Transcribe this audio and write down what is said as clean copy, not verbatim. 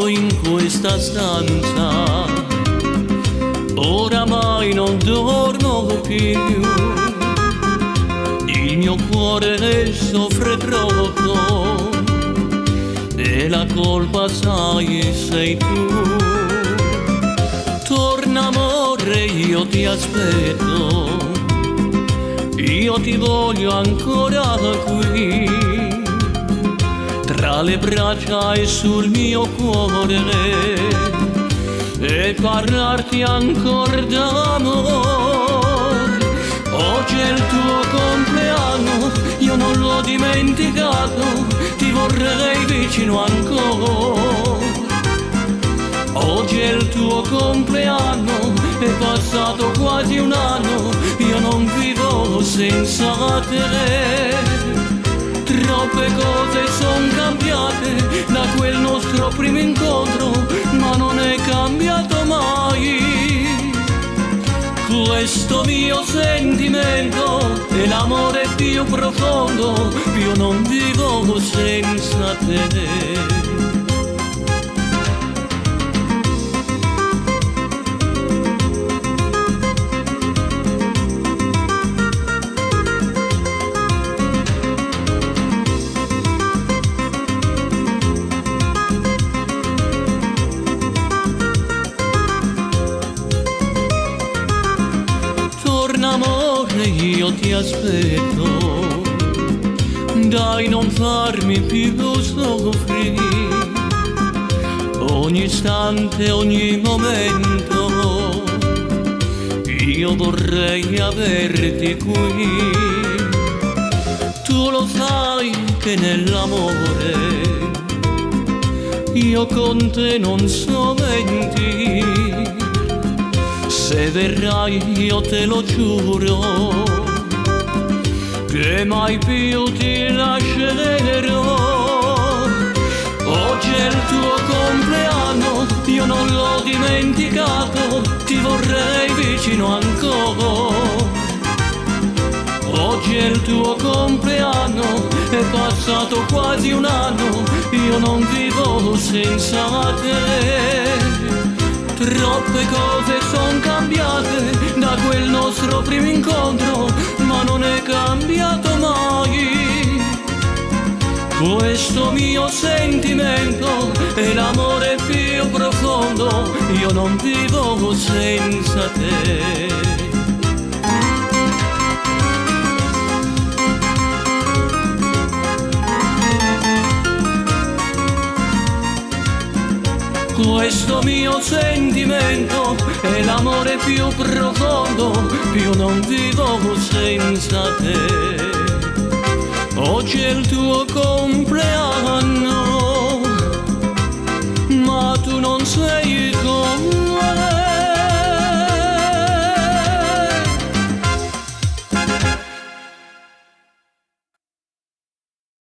solo in questa stanza, oramai non dormo più, il mio cuore soffre troppo e la colpa sai sei tu. Torna amore, io ti aspetto, io ti voglio ancora qui, tra le braccia e sul mio cuore, e parlarti ancora d'amore. Oggi è il tuo compleanno, io non l'ho dimenticato, ti vorrei vicino ancora. Oggi è il tuo compleanno, è passato quasi un anno, io non vivo senza te. Troppe cose son cambiate da quel nostro primo incontro, ma non è cambiato mai questo mio sentimento, è l'amore più profondo, io non vivo senza te. Amore, io ti aspetto, dai non farmi più soffrire, ogni istante, ogni momento, io vorrei averti qui. Tu lo sai che nell'amore io con te non so mentire, se verrai io te lo giuro che mai più ti lascerò. Oggi è il tuo compleanno, io non l'ho dimenticato, ti vorrei vicino ancora. Oggi è il tuo compleanno, è passato quasi un anno, io non vivo senza te. Troppe cose son cambiate da quel nostro primo incontro, ma non è cambiato mai questo mio sentimento, è l'amore più profondo, io non vivo senza te. Questo mio sentimento è l'amore più profondo, io non vivo senza te. Oggi è il tuo compleanno.